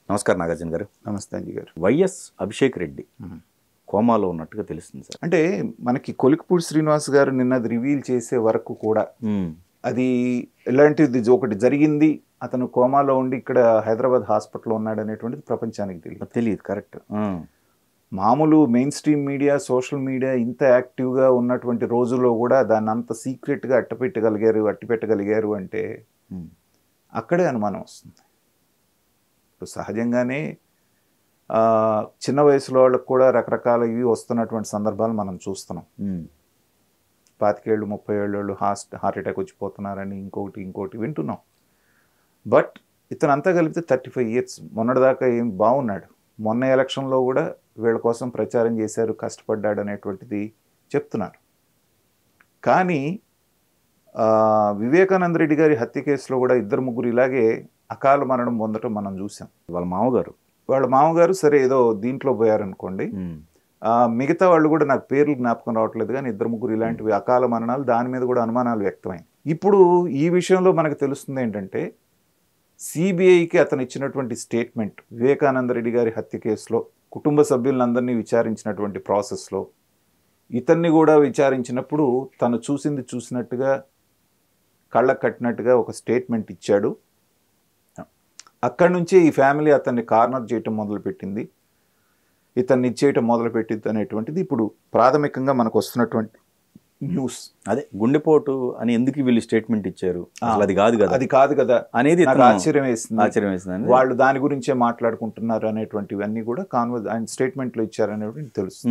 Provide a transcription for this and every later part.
నమస్కారం నాగార్జున గారు. నమస్తే అంజీ గారు. వైఎస్ అభిషేక్ రెడ్డి కోమాలో ఉన్నట్టుగా తెలుస్తుంది సార్. అంటే మనకి కొలికపూడి శ్రీనివాస్ గారు నిన్నది రివీల్ చేసే వరకు కూడా అది ఇలాంటిది ఒకటి జరిగింది, అతను కోమాలో ఉండి ఇక్కడ హైదరాబాద్ హాస్పిటల్లో ఉన్నాడు అనేటువంటిది ప్రపంచానికి తెలియదు. కరెక్ట్. మామూలు main stream media, social media ఇంత యాక్టివ్గా ఉన్నటువంటి రోజుల్లో కూడా దాన్ని అంత సీక్రెట్గా అట్టిపెట్టగలిగారు అంటే అక్కడే అనుమానం వస్తుంది. ఇప్పుడు సహజంగానే చిన్న వయసులో వాళ్ళకు కూడా రకరకాల ఇవి వస్తున్నటువంటి సందర్భాలు మనం చూస్తున్నాం. 25 ఏళ్ళు 30 ఏళ్ళు హార్ట్ అటాక్ వచ్చిపోతున్నారని ఇంకోటి వింటున్నాం. బట్ ఇతను అంతా కలిపితే 35 years మొన్నటిదాకా ఏం బాగున్నాడు. మొన్న ఎలక్షన్లో కూడా వీళ్ళ కోసం ప్రచారం చేశారు, కష్టపడ్డాడు అనేటువంటిది చెప్తున్నారు. కానీ వివేకానంద రెడ్డి గారి హత్య కేసులో కూడా 2-3 ఇలాగే అకాల మరణం పొందటం మనం చూసాం. వాళ్ళ మామగారు సరే ఏదో దీంట్లో పోయారనుకోండి, మిగతా వాళ్ళు కూడా నాకు పేర్లు జ్ఞాపకం రావట్లేదు, కానీ 2-3 ఇలాంటివి అకాల మరణాలు, దాని మీద కూడా అనుమానాలు వ్యక్తమైంది. ఇప్పుడు ఈ విషయంలో మనకు తెలుస్తుంది ఏంటంటే, సిబిఐకి అతను ఇచ్చినటువంటి స్టేట్మెంట్, వివేకానంద రెడ్డి గారి హత్య కేసులో కుటుంబ సభ్యులందరినీ విచారించినటువంటి ప్రాసెస్లో ఇతన్ని కూడా విచారించినప్పుడు తను చూసినట్టుగా కళ్ళకు కట్టినట్టుగా ఒక స్టేట్మెంట్ ఇచ్చాడు. అక్కడి నుంచే ఈ ఫ్యామిలీ అతన్ని కార్నర్ చేయటం మొదలుపెట్టింది, ఇతన్ని ఇచ్చేయటం మొదలుపెట్టింది అనేటువంటిది ఇప్పుడు ప్రాథమికంగా మనకు వస్తున్నటువంటి న్యూస్. అదే గుండెపోటు అని ఎందుకు వీళ్ళు స్టేట్మెంట్ ఇచ్చారు, అది కాదు కదా అనేది ఆశ్చర్యం వేసింది. వాళ్ళు దాని గురించే మాట్లాడుకుంటున్నారు అనేటువంటివన్నీ కూడా ఆయన స్టేట్మెంట్లో ఇచ్చారనేటువంటి తెలుసు.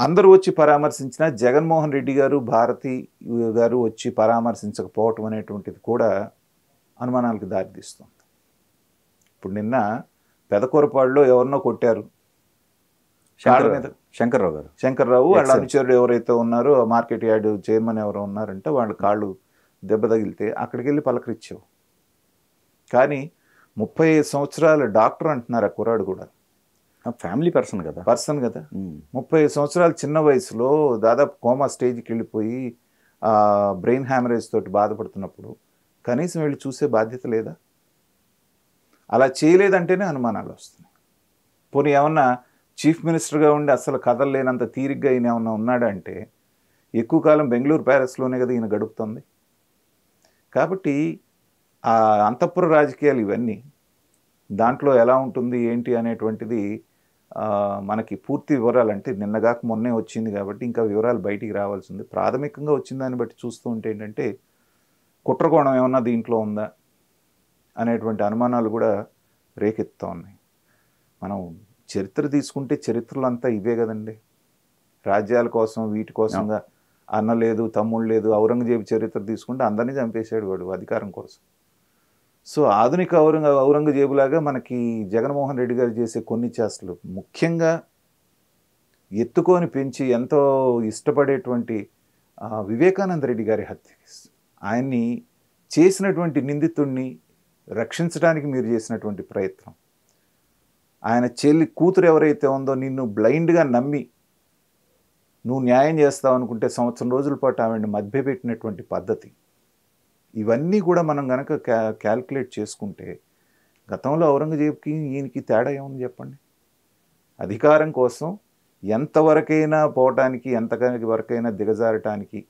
అందరూ వచ్చి పరామర్శించిన జగన్మోహన్ రెడ్డి గారు, భారతి గారు వచ్చి పరామర్శించకపోవటం అనేటువంటిది కూడా అనుమానాలకు దారితీస్తుంది. ఇప్పుడు నిన్న పెదకూరపాడులో ఎవరినో కొట్టారు, శంకర్రావు వాళ్ళ అనుచరుడు ఎవరైతే ఉన్నారో, మార్కెట్ యార్డ్ చైర్మన్ ఎవరో ఉన్నారంటే వాళ్ళ కాళ్ళు దెబ్బ తగిలితే అక్కడికి వెళ్ళి పలకరించావు. కానీ 35 సంవత్సరాల డాక్టర్ అంటున్నారు ఆ కుర్రాడు కూడా, ఫ్యామిలీ పర్సన్ కదా 35 సంవత్సరాలు చిన్న వయసులో దాదాపు కోమా స్టేజ్కి వెళ్ళిపోయి బ్రెయిన్ హ్యామరేజ్ తోటి బాధపడుతున్నప్పుడు కనీసం వెళ్ళి చూసే బాధ్యత లేదా? అలా చేయలేదంటేనే అనుమానాలు వస్తున్నాయి. పోనీ ఏమన్నా చీఫ్ మినిస్టర్గా ఉండి అసలు కదలలేనంత తీరిగ్గా ఈయన ఏమన్నా ఉన్నాడంటే, ఎక్కువ కాలం బెంగళూరు ప్యాలెస్లోనే కదా ఈయన గడుపుతుంది. కాబట్టి ఆ అంతఃపుర రాజకీయాలు ఇవన్నీ దాంట్లో ఎలా ఉంటుంది ఏంటి అనేటువంటిది మనకి పూర్తి వివరాలు, అంటే నిన్నగాక మొన్నే వచ్చింది కాబట్టి ఇంకా వివరాలు బయటికి రావాల్సింది. ప్రాథమికంగా వచ్చిన దాన్ని బట్టి చూస్తూ ఉంటే ఏంటంటే, కుట్రకోణం ఏమన్నా దీంట్లో ఉందా అనేటువంటి అనుమానాలు కూడా రేకెత్తుతూ ఉన్నాయి. మనం చరిత్ర తీసుకుంటే చరిత్రలు అంతా ఇవే కదండి. రాజ్యాల కోసం వీటి కోసంగా అన్న లేదు తమ్ముడు లేదు. ఔరంగజేబు చరిత్ర తీసుకుంటే అందరినీ చంపేశాడు వాడు అధికారం కోసం. సో ఆధునిక ఔరంగజేబులాగా మనకి జగన్మోహన్ రెడ్డి గారు చేసే కొన్ని చేష్టలు, ముఖ్యంగా ఎత్తుకొని పెంచి ఎంతో ఇష్టపడేటువంటి వివేకానంద రెడ్డి గారి హత్య కేసు, ఆయన్ని చేసినటువంటి నిందితుడిని రక్షించడానికి మీరు చేసినటువంటి ప్రయత్నం, ఆయన చెల్లి కూతురు ఎవరైతే ఉందో నిన్ను బ్లైండ్గా నమ్మి నువ్వు న్యాయం చేస్తావు అనుకుంటే సంవత్సరం రోజుల పాటు ఆవిడని మభ్యపెట్టినటువంటి పద్ధతి, ఇవన్నీ కూడా మనం కనుక క్యాల్కులేట్ చేసుకుంటే గతంలో ఔరంగజేబుకి ఈయనకి తేడా ఏముంది చెప్పండి? అధికారం కోసం ఎంతవరకైనా పోవటానికి, ఎంతవరకైనా దిగజారటానికి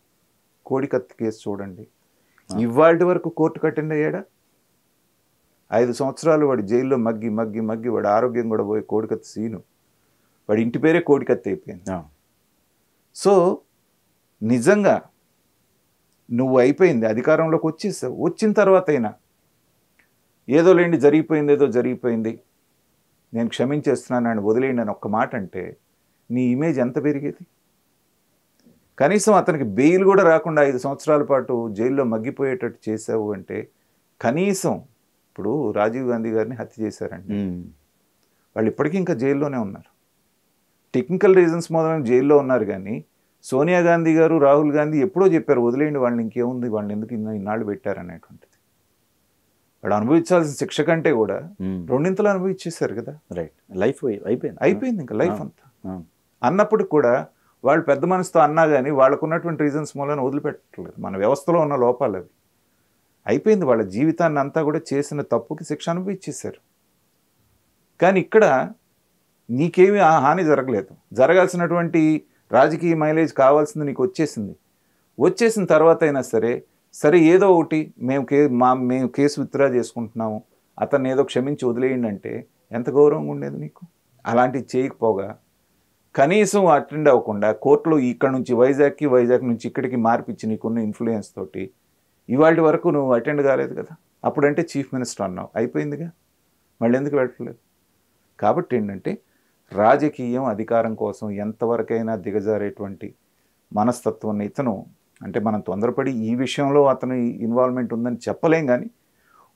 కోడికత్తి కేసు చూడండి. ఇవాళ వరకు కోర్టు అటెండ్ అయ్యాడా? 5 సంవత్సరాలు వాడు జైల్లో మగ్గి వాడు ఆరోగ్యం కూడా పోయి కోడికత్తి సీను, వాడి ఇంటి పేరే కోడికత్తి అయిపోయింది. సో నిజంగా నువ్వు అయిపోయింది, అధికారంలోకి వచ్చేసావు, వచ్చిన తర్వాత అయినా ఏదో జరిగిపోయింది నేను క్షమించేస్తున్నాను అని వదిలేయండి అని ఒక్క మాట అంటే నీ ఇమేజ్ ఎంత పెరిగేది? కనీసం అతనికి బెయిల్ కూడా రాకుండా 5 సంవత్సరాల పాటు జైల్లో మగ్గిపోయేటట్టు చేసావు అంటే, కనీసం ఇప్పుడు రాజీవ్ గాంధీ గారిని హత్య చేశారండి, వాళ్ళు ఇప్పటికీ ఇంకా జైల్లోనే ఉన్నారు. టెక్నికల్ రీజన్స్ మొదలైన జైల్లో ఉన్నారు. కానీ సోనియా గాంధీ గారు, రాహుల్ గాంధీ ఎప్పుడో చెప్పారు వదిలేయండి వాళ్ళని, ఇంకేముంది వాళ్ళని ఎందుకు ఇన్నాళ్ళు పెట్టారనేటువంటిది. వాళ్ళు అనుభవించాల్సిన శిక్ష కంటే కూడా 2 అనుభవించేశారు కదా. లైఫ్ అయిపోయింది ఇంకా లైఫ్ అంతా. అన్నప్పుడు కూడా వాళ్ళు పెద్ద మనసుతో అన్నా కానీ వాళ్ళకు ఉన్నటువంటి రీజన్స్ మూలన వదిలిపెట్టలేదు. మన వ్యవస్థలో ఉన్న లోపాలు అవి. అయిపోయింది, వాళ్ళ జీవితాన్ని అంతా కూడా చేసిన తప్పుకి శిక్ష అనుభవించేశారు. కానీ ఇక్కడ నీకేమీ ఆ హాని జరగలేదు. జరగాల్సినటువంటి రాజకీయ మైలేజ్ కావాల్సింది నీకు వచ్చేసిన తర్వాత అయినా సరే ఏదో ఒకటి మేము కేసు విత్డ్రా చేసుకుంటున్నాము, అతన్ని ఏదో క్షమించి వదిలేయండి అంటే ఎంత గౌరవంగా ఉండేది నీకు? అలాంటివి చేయకపోగా కనీసం అటెండ్ అవ్వకుండా కోర్టులో ఇక్కడ నుంచి వైజాగ్ నుంచి ఇక్కడికి మార్పిచ్చి నీకున్న ఇన్ఫ్లుయెన్స్ తోటి ఇవాళ వరకు నువ్వు అటెండ్ కాలేదు కదా. అప్పుడంటే చీఫ్ మినిస్టర్ అన్నావు, అయిపోయిందిగా, మళ్ళీ ఎందుకు వెళ్ళట్లేదు? కాబట్టి ఏంటంటే రాజకీయం అధికారం కోసం ఎంతవరకైనా దిగజారేటువంటి మనస్తత్వం ఇతను, అంటే మనం తొందరపడి ఈ విషయంలో అతను ఇన్వాల్వ్మెంట్ ఉందని చెప్పలేం, కానీ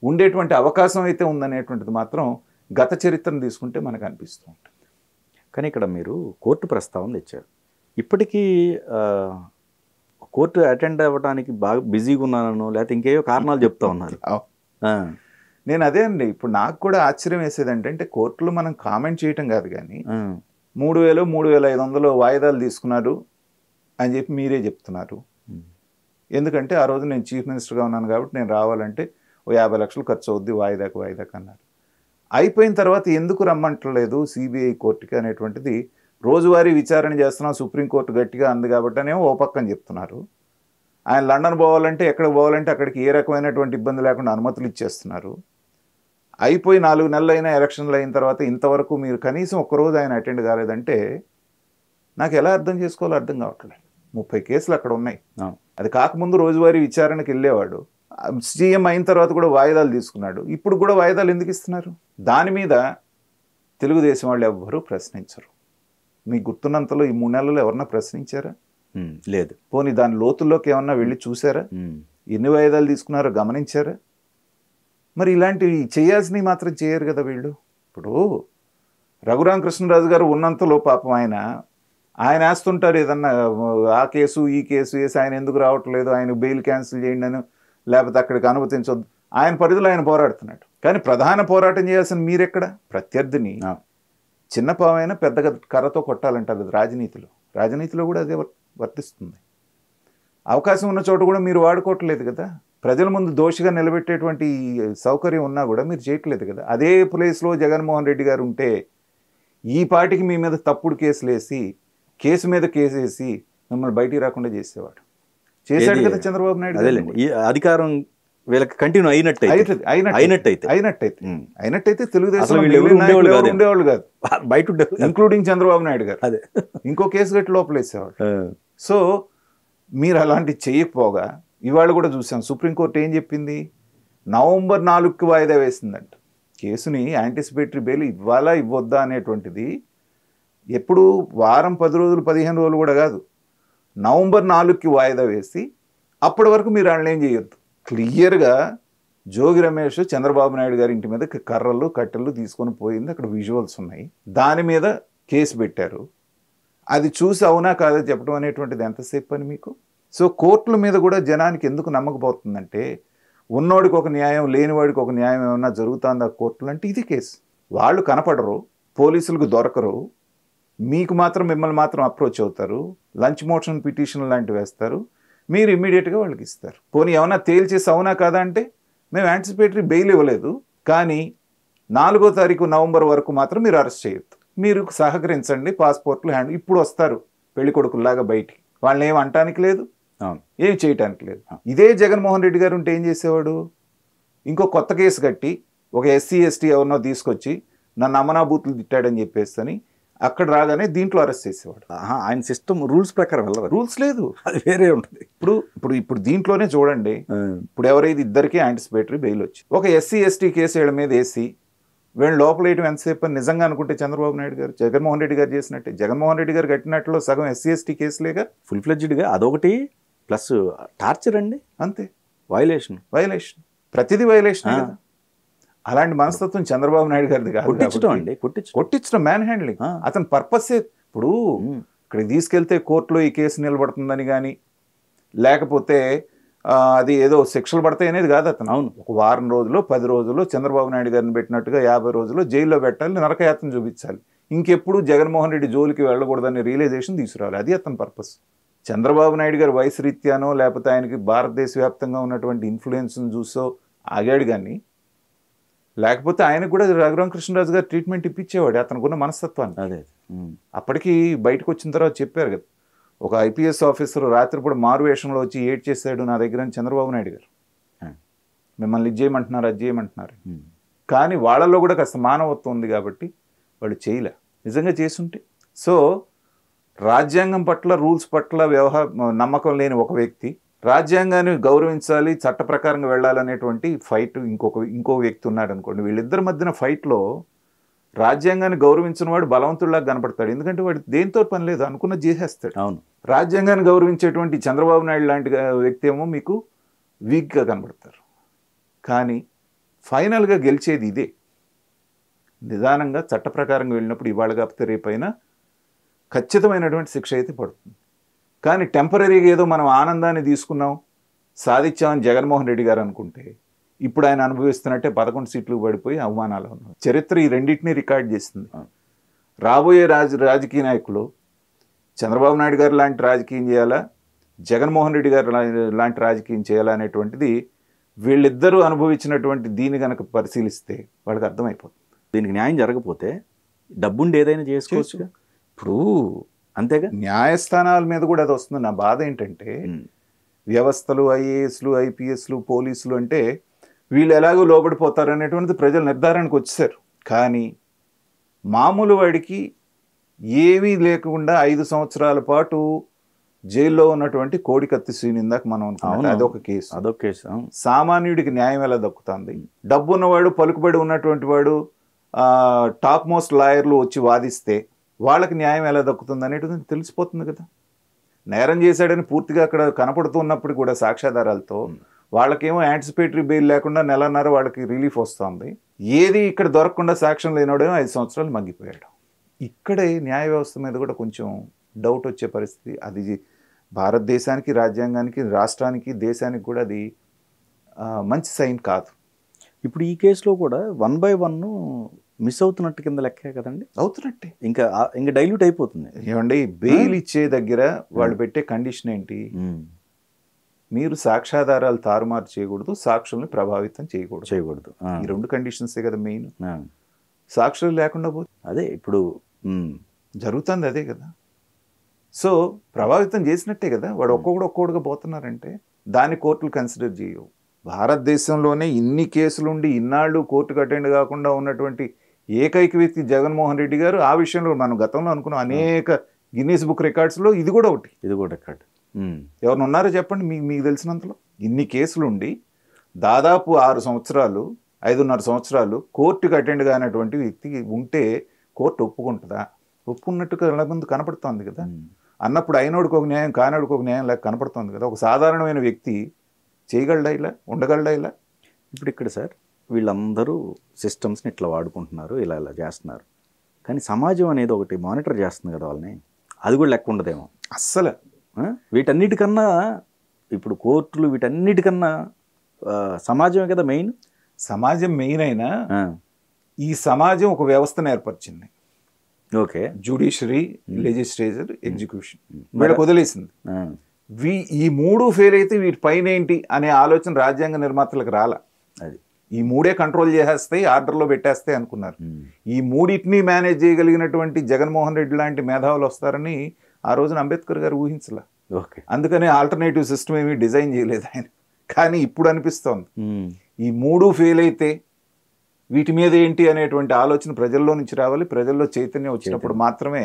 ఉండేటువంటి అవకాశం అయితే ఉందనేటువంటిది మాత్రం గత చరిత్రను తీసుకుంటే మనకు అనిపిస్తూ ఉంటుంది. కానీ ఇక్కడ మీరు కోర్టు ప్రస్తావన తెచ్చారు. ఇప్పటికీ కోర్టు అటెండ్ అవ్వడానికి బాగా బిజీగా ఉన్నాను లేకపోతే ఇంకేవో కారణాలు చెప్తా ఉన్నారు. నేను అదే అండి, ఇప్పుడు నాకు కూడా ఆశ్చర్యం వేసేది అంటే కోర్టులో మనం కామెంట్ చేయటం కాదు, కానీ 3,000 3,500 వాయిదాలు తీసుకున్నారు అని చెప్పి మీరే చెప్తున్నారు. ఎందుకంటే ఆ రోజు నేను చీఫ్ మినిస్టర్గా ఉన్నాను కాబట్టి నేను రావాలంటే ఓ 50 లక్షలు ఖర్చు అవుద్ది వాయిదాకు అన్నారు. అయిపోయిన తర్వాత ఎందుకు రమ్మంటలేదు సిబిఐ కోర్టుకి అనేటువంటిది, రోజువారీ విచారణ చేస్తున్నాం సుప్రీంకోర్టు గట్టిగా అంది కాబట్టి అనేమో ఓ పక్కన చెప్తున్నారు. ఆయన లండన్ పోవాలంటే ఎక్కడికి పోవాలంటే అక్కడికి ఏ రకమైనటువంటి ఇబ్బంది లేకుండా అనుమతులు ఇచ్చేస్తున్నారు. అయిపోయి 4 నెలలు అయినా ఎలక్షన్లు అయిన తర్వాత ఇంతవరకు మీరు కనీసం ఒక్కరోజు ఆయన అటెండ్ కాలేదంటే నాకు ఎలా అర్థం చేసుకోవాలో అర్థం కావట్లేదు. 30 కేసులు అక్కడ ఉన్నాయి. అది కాకముందు రోజువారీ విచారణకి వెళ్ళేవాడు, సీఎం అయిన తర్వాత కూడా వాయిదాలు తీసుకున్నాడు. ఇప్పుడు కూడా వాయిదాలు ఎందుకు ఇస్తున్నారు? దాని మీద తెలుగుదేశం వాళ్ళు ఎవ్వరూ ప్రశ్నించరు. మీకు గుర్తున్నంతలో ఈ 3 నెలలు ఎవరన్నా ప్రశ్నించారా? లేదు. పోనీ దాని లోతుల్లోకి ఏమన్నా వెళ్ళి చూసారా? ఎన్ని వాయిదాలు తీసుకున్నారో గమనించారా? మరి ఇలాంటివి చేయాల్సినవి మాత్రం చేయరు కదా వీళ్ళు. ఇప్పుడు రఘురామకృష్ణరాజు గారు ఉన్నంతలో పాపం ఆయన వేస్తుంటారు ఏదన్నా ఆ కేసు ఈ కేసు వేసి ఆయన ఎందుకు రావట్లేదు, ఆయన బెయిల్ క్యాన్సిల్ చేయండి అని, లేకపోతే అక్కడికి అనుమతించొద్దు, ఆయన పరిధిలో ఆయన పోరాడుతున్నాడు. కానీ ప్రధాన పోరాటం చేయాల్సిన మీరెక్కడ? ప్రత్యర్థిని చిన్న పావైనా పెద్ద కర్రతో కొట్టాలంటారు అది రాజనీతిలో కూడా అదే వర్తిస్తుంది. అవకాశం ఉన్న చోట కూడా మీరు వాడుకోవట్లేదు కదా. ప్రజల ముందు దోషిగా నిలబెట్టేటువంటి సౌకర్యం ఉన్నా కూడా మీరు చేయట్లేదు కదా. అదే ప్లేస్లో జగన్మోహన్ రెడ్డి గారు ఉంటే ఈ పాటికి మీ మీద తప్పుడు కేసులు వేసి కేసు మీద కేసు వేసి మిమ్మల్ని బయటికి రాకుండా చేసేవాడు. చేశాడు కదా చంద్రబాబు నాయుడు. అధికారం వీళ్ళకి కంటిన్యూ అయినట్టయితే తెలుగుదేశం ఉండేవాళ్ళు కాదు, బయట ఇంక్లూడింగ్ చంద్రబాబు నాయుడు గారు. అదే ఇంకో కేసు కట్టి లోపలేసేవాడు. సో మీరు అలాంటివి చేయకపోగా ఇవాళ కూడా చూసాం సుప్రీంకోర్టు ఏం చెప్పింది, నవంబర్ 4కి వాయిదా వేసిందంట కేసుని. యాంటిసిపేటరీ బెయిల్ ఇవ్వాలా ఇవ్వద్దా అనేటువంటిది ఎప్పుడు వారం 10 రోజులు 15 రోజులు కూడా కాదు, నవంబర్ 4కి వాయిదా వేసి అప్పటి వరకు మీరు వాళ్ళని ఏం చేయొద్దు. క్లియర్గా జోగి రమేష్ చంద్రబాబు నాయుడు గారి ఇంటి మీద కర్రలు కట్టెలు తీసుకొని పోయింది, అక్కడ విజువల్స్ ఉన్నాయి, దాని మీద కేసు పెట్టారు. అది చూసి అవునా కాదా చెప్పడం అనేటువంటిది ఎంతసేపు పని మీకు? సో కోర్టుల మీద కూడా జనానికి ఎందుకు నమ్మకపోతుందంటే, ఉన్నోడికి ఒక న్యాయం లేనివాడికి ఒక న్యాయం ఏమన్నా జరుగుతుందా కోర్టులు అంటే ఇది కేసు. వాళ్ళు కనపడరు, పోలీసులకు దొరకరు, మీకు మాత్రం మిమ్మల్ని మాత్రం అప్రోచ్ అవుతారు, లంచ్ మోషన్ పిటిషన్ లాంటివి వేస్తారు, మీరు ఇమ్మీడియట్గా వాళ్ళకి ఇస్తారు. పోనీ ఏమన్నా తేల్చేసి అవునా కాదా అంటే మేము యాంటిసిపేటరీ బెయిల్ ఇవ్వలేదు, కానీ 4వ తారీఖు నవంబర్ వరకు మాత్రం మీరు అరెస్ట్ చేయొద్దు, మీరు సహకరించండి, పాస్పోర్ట్లు ఇప్పుడు వస్తారు పెళ్లి కొడుకుల్లాగా బయటికి, వాళ్ళని ఏం అంటానికి లేదు, ఏం చేయటానికి లేదు. ఇదే జగన్మోహన్ రెడ్డి గారు ఉంటే ఏం చేసేవాడు, ఇంకో కొత్త కేసు కట్టి ఒక ఎస్సీ ఎస్టీ ఎవరినో తీసుకొచ్చి నన్ను అమనాబూతులు తిట్టాడని చెప్పేసి అక్కడ రాగానే దీంట్లో అరెస్ట్ చేసేవాడు. ఆయన సిస్టమ్ రూల్స్ ప్రకారం వెళ్ళరు, రూల్స్ లేదు, అది వేరే ఉంటుంది. ఇప్పుడు దీంట్లోనే చూడండి, ఇప్పుడు ఎవరైతే ఇద్దరికి యాంటిసిపేటరీ బెయిల్ వచ్చి ఒక ఎస్సీ ఎస్టీ కేసు వీళ్ళ మీద వేసి వీళ్ళు లోపల వేయడం ఎంతసేపు అని నిజంగా అనుకుంటే చంద్రబాబు నాయుడు గారు జగన్మోహన్ రెడ్డి గారు చేసినట్టే. జగన్మోహన్ రెడ్డి గారు కట్టినట్లు సగం ఎస్సీ ఎస్టీ కేసులేగా ఫుల్ ఫ్లెడ్జ్డ్గా, అదొకటి ప్లస్ టార్చర్ అండి, అంతే. వైలేషన్ ప్రతిదీ వైలేషన్ కదా. అలాంటి మనస్తత్వం చంద్రబాబు నాయుడు గారిది కాదు. కొట్టించడం మ్యాన్ హ్యాండ్లింగ్ అతని పర్పసే. ఇప్పుడు ఇక్కడికి తీసుకెళ్తే కోర్టులో ఈ కేసు నిలబడుతుందని కానీ, లేకపోతే అది ఏదో శిక్షలు పడతాయి అనేది కాదు అతను. అవును, ఒక వారం రోజులు 10 రోజులు చంద్రబాబు నాయుడు గారిని పెట్టినట్టుగా 50 రోజులు జైల్లో పెట్టాలి, నరకయాత్ర చూపించాలి, ఇంకెప్పుడు జగన్మోహన్ రెడ్డి జోలికి వెళ్ళకూడదని రియలైజేషన్ తీసుకురావాలి. అది అతని పర్పస్. చంద్రబాబు నాయుడు గారు వయసు రీత్యానో లేకపోతే ఆయనకి భారతదేశ వ్యాప్తంగా ఉన్నటువంటి ఇన్ఫ్లుయెన్స్ను చూసో ఆగాడు, కానీ లేకపోతే ఆయనకు కూడా రఘురామకృష్ణరాజు గారు ట్రీట్మెంట్ ఇప్పించేవాడు అతనుకున్న మనస్తత్వాన్ని. అదే అప్పటికి బయటకు వచ్చిన తర్వాత చెప్పారు కదా, ఒక ఐపీఎస్ ఆఫీసర్ రాత్రిపూట మారు వేషంలో వచ్చి ఏడ్ చేశాడు నా దగ్గర అని చంద్రబాబు నాయుడు గారు. మిమ్మల్ని ఇది చేయమంటున్నారు, అది చేయమంటున్నారు. కానీ వాళ్ళలో కూడా కాస్త మానవత్వం ఉంది కాబట్టి వాళ్ళు చేయలే. నిజంగా చేసుంటే. సో రాజ్యాంగం పట్ల, రూల్స్ పట్ల నమ్మకం లేని ఒక వ్యక్తి రాజ్యాంగాన్ని గౌరవించాలి, చట్ట ప్రకారంగా వెళ్ళాలనేటువంటి ఫైట్ ఇంకో వ్యక్తి ఉన్నాడు అనుకోండి. వీళ్ళిద్దరి మధ్యన ఫైట్లో రాజ్యాంగాన్ని గౌరవించిన వాడు బలవంతుడిలాగా కనపడతాడు. ఎందుకంటే వాడు దేంతో పని లేదు, అనుకున్నది చేసేస్తాడు. అవును. రాజ్యాంగాన్ని గౌరవించేటువంటి చంద్రబాబు నాయుడు లాంటి వ్యక్తి ఏమో మీకు వీక్గా కనబడతారు. కానీ ఫైనల్గా గెలిచేది ఇదే. నిదానంగా చట్ట ప్రకారంగా వెళ్ళినప్పుడు ఇవాళ కాకపోతే రేపైనా ఖచ్చితమైనటువంటి శిక్ష అయితే పడుతుంది. కానీ టెంపరీగా ఏదో మనం ఆనందాన్ని తీసుకున్నాం, సాధించామని జగన్మోహన్ రెడ్డి గారు అనుకుంటే ఇప్పుడు ఆయన అనుభవిస్తున్నట్టే 11 సీట్లు పడిపోయి అవమానాలు ఉన్నాయి. చరిత్ర ఈ రెండింటినీ రికార్డ్ చేస్తుంది. రాబోయే రాజకీయ నాయకులు చంద్రబాబు నాయుడు గారు లాంటి రాజకీయం చేయాలా, జగన్మోహన్ రెడ్డి గారు లాంటి రాజకీయం చేయాలా అనేటువంటిది వీళ్ళిద్దరూ అనుభవించినటువంటి దీన్ని కనుక పరిశీలిస్తే వాళ్ళకి అర్థమైపోతుంది. దీనికి న్యాయం జరగకపోతే డబ్బుండి ఏదైనా చేసుకోవచ్చు. ఇప్పుడు అంతేగా, న్యాయస్థానాల మీద కూడా అది వస్తుంది. నా బాధ ఏంటంటే వ్యవస్థలు, ఐఏఎస్లు, ఐపీఎస్లు, పోలీసులు అంటే వీళ్ళు ఎలాగో లోబడిపోతారు అనేటువంటిది ప్రజలు నిర్ధారణకు వచ్చేసారు. కానీ మామూలు వాడికి ఏమీ లేకుండా 5 సంవత్సరాల పాటు జైల్లో ఉన్నటువంటి కోడికత్తి శ్రీని ఇందాక మనం అనుకున్నాం, అదొక కేసు. సామాన్యుడికి న్యాయం ఎలా దక్కుతుంది? డబ్బు ఉన్నవాడు, పలుకుబడి ఉన్నటువంటి వాడు, టాప్ మోస్ట్ లాయర్లు వచ్చి వాదిస్తే వాళ్ళకి న్యాయం ఎలా దక్కుతుంది అనేది తెలిసిపోతుంది కదా. నేరం చేశాడని పూర్తిగా అక్కడ కనపడుతున్నప్పుడు కూడా సాక్ష్యాధారాలతో వాళ్ళకేమో యాంటిసిపేటరీ బెయిల్ లేకుండా నెలన్నర వాళ్ళకి రిలీఫ్ వస్తుంది. ఏది ఇక్కడ దొరకకుండా సాక్ష్యం లేనివాడేమో 5 సంవత్సరాలు మగ్గిపోయాడు. ఇక్కడే న్యాయ వ్యవస్థ మీద కూడా కొంచెం డౌట్ వచ్చే పరిస్థితి. అది భారతదేశానికి, రాజ్యాంగానికి, రాష్ట్రానికి, దేశానికి కూడా అది మంచి సైన్ కాదు. ఇప్పుడు ఈ కేసులో కూడా 1 by 1 మిస్ అవుతున్నట్టు కింద లెక్కే కదండి. అవుతున్నట్టే, ఇంకా డైల్యూట్ అయిపోతుంది. ఏమండి, బెయిల్ ఇచ్చే దగ్గర వాళ్ళు పెట్టే కండిషన్ ఏంటి? మీరు సాక్ష్యాధారాలు తారుమారు చేయకూడదు, సాక్షుల్ని ప్రభావితం చేయకూడదు. ఈ 2 కండిషన్సే కదా మెయిన్. సాక్షులు లేకుండా పోతే అదే ఇప్పుడు జరుగుతుంది, అదే కదా. సో ప్రభావితం చేసినట్టే కదా. వాడు ఒక్కొక్కడుగా పోతున్నారంటే దాన్ని కోర్టులు కన్సిడర్ చేయవు. భారతదేశంలోనే ఇన్ని కేసులుండి ఇన్నాళ్ళు కోర్టుకు అటెండ్ కాకుండా ఉన్నటువంటి ఏకైక వ్యక్తి జగన్మోహన్ రెడ్డి గారు. ఆ విషయంలో మనం గతంలో అనుకున్నాం అనేక గిన్నీస్ బుక్ రికార్డ్స్లో ఇది కూడా రికార్డ్. ఎవరిని ఉన్నారో చెప్పండి మీకు తెలిసినంతలో. ఇన్ని కేసులుండి దాదాపు 6 సంవత్సరాలు, 5.5 సంవత్సరాలు కోర్టుకు అటెండ్ కానటువంటి వ్యక్తి ఉంటే కోర్టు ఒప్పుకుంటుందా? ఒప్పుకున్నట్టుగా ముందు కనపడుతోంది కదా. అన్నప్పుడు అయినోడికి ఒక న్యాయం, కానోడికి ఒక న్యాయం లేక కనపడుతోంది కదా. ఒక సాధారణమైన వ్యక్తి చేయగలడా ఇలా, ఉండగలడా ఇలా? ఇప్పుడు ఇక్కడ సార్ వీళ్ళందరూ సిస్టమ్స్ని ఇట్లా వాడుకుంటున్నారు, ఇలా చేస్తున్నారు. కానీ సమాజం అనేది ఒకటి మానిటర్ చేస్తుంది కదా వాళ్ళని. అది కూడా లెక్క ఉండదేమో అస్సలు. వీటన్నిటికన్నా ఇప్పుడు కోర్టులు వీటన్నిటికన్నా సమాజమే కదా మెయిన్. సమాజం మెయిన్ అయినా ఈ సమాజం ఒక వ్యవస్థను ఏర్పరిచింది. ఓకే, జ్యుడిషియరీ, లెజిస్లేచర్, ఎగ్జిక్యూషన్ వీళ్ళకి వదిలేసింది. ఈ 3 ఫెయిల్ అయితే వీటి పైన ఏంటి అనే ఆలోచన రాజ్యాంగ నిర్మాతలకు రాల. అది ఈ 3 కంట్రోల్ చేసేస్తాయి, ఆర్డర్లో పెట్టేస్తాయి అనుకున్నారు. ఈ 3టిని మేనేజ్ చేయగలిగినటువంటి జగన్మోహన్ రెడ్డి లాంటి మేధావులు వస్తారని ఆ రోజున అంబేద్కర్ గారు ఊహించలే. అందుకనే ఆల్టర్నేటివ్ సిస్టమ్ ఏమీ డిజైన్ చేయలేదు ఆయన. కానీ ఇప్పుడు అనిపిస్తోంది ఈ 3 ఫెయిల్ అయితే వీటి మీద ఏంటి అనేటువంటి ఆలోచన ప్రజల్లో నుంచి రావాలి. ప్రజల్లో చైతన్యం వచ్చినప్పుడు మాత్రమే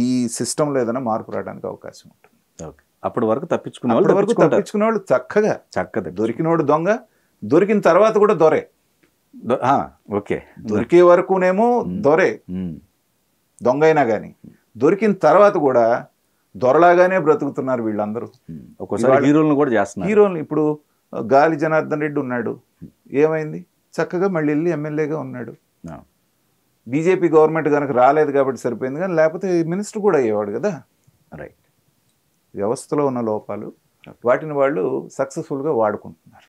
ఈ సిస్టంలో ఏదైనా మార్పు రావడానికి అవకాశం ఉంటుంది. అప్పటి వరకు తప్పించుకునే వాళ్ళు చక్కగా దొరికినోడు దొంగ, దొరికిన తర్వాత కూడా దొరే. ఓకే, దొరికే వరకునేమో దొరే, దొంగ అయినా కానీ దొరికిన తర్వాత కూడా దొరలాగానే బ్రతుకుతున్నారు వీళ్ళందరూ. ఒక్కోసారి హీరోలను కూడా చేస్తున్నారు. హీరోలు ఇప్పుడు గాలి జనార్దన్ రెడ్డి ఉన్నాడు, ఏమైంది? చక్కగా మళ్ళీ వెళ్ళి ఎమ్మెల్యేగా ఉన్నాడు. బీజేపీ గవర్నమెంట్ కనుక రాలేదు కాబట్టి సరిపోయింది, కానీ లేకపోతే మినిస్టర్ కూడా అయ్యేవాడు కదా. రైట్. వ్యవస్థలో ఉన్న లోపాలు వాటిని వాళ్ళు సక్సెస్ఫుల్గా వాడుకుంటున్నారు.